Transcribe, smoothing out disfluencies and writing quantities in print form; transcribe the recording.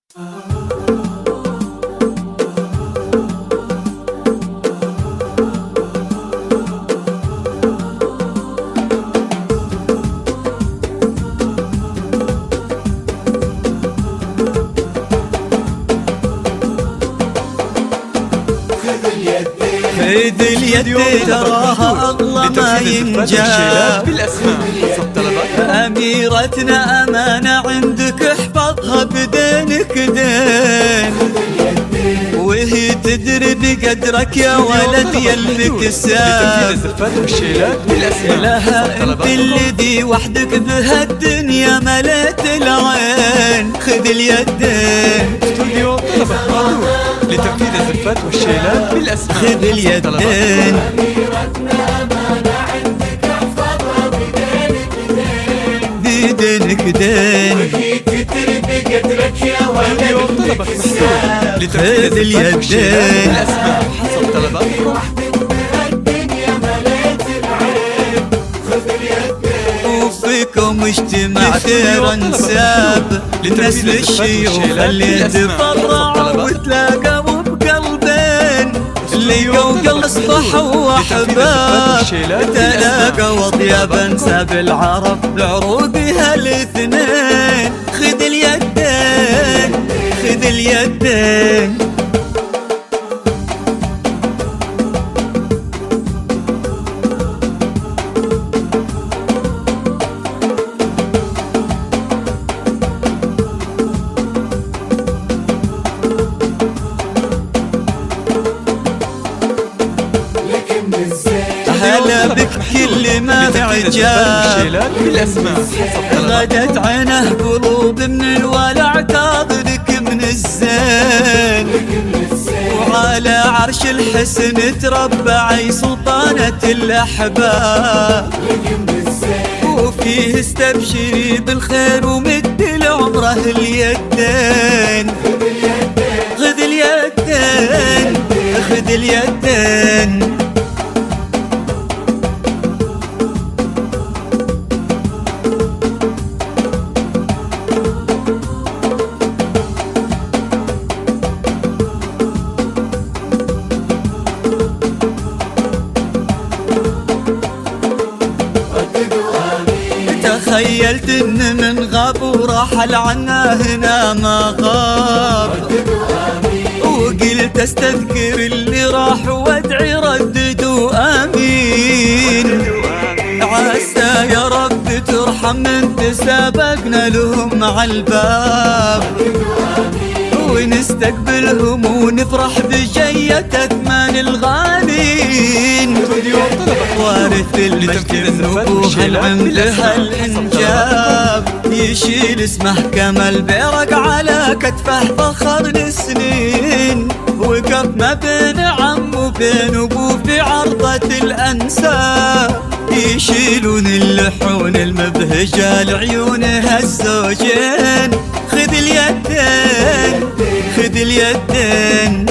خذ اليد تراها أغلى ما ينجاب أميرتنا أمانة عندك احفظها بدينك دين، وهي تدري بقدرك يا ولد يلبك الساب لها انت الذي وحدك بهالدنيا مليت العين. خذ اليدين لتنفيذ الزفات والشيلات بالأسماء. خذ اليدين بدينك دين، بقدرك يا ولد خذ اليدين بالأسماء حسب طلباتكم. وفيكم اجتماع خير انساب نسل الشيوخ اللي تفرعوا وتلاقوا بقلبين، لقوا قلب اصبحوا احباب تلاقوا اطيب انساب العرب بعروقها الاثنين. خذ اليدين خذ اليدين هلا بك كل ما بعجاب غدت عينه قلوب من الولع تاخذك من الزين، وعلى عرش الحسن تربعي سلطانة الأحباب، وفيه استبشري بالخير ومد لعمره اليدين. خذ اليدين خذ اليدين تخيلت ان من غاب ورحل عنا هنا ما غاب، وقلت استذكر اللي راح وادعي رددوا امين. عسى يا رب ترحم من تسابقنا لهم عالباب، ونستقبلهم ونفرح بجية أثمان الغالين. وارث المجد النبوة العمدها الإنجاب، يشيل اسمه كما البرق على كتفه فخر السنين، وقف ما بين عم وبين أبوه في عرضة الأنساب، يشيلون اللحون المبهجة لعيونها الزوجين. خذ اليدين خذ اليدين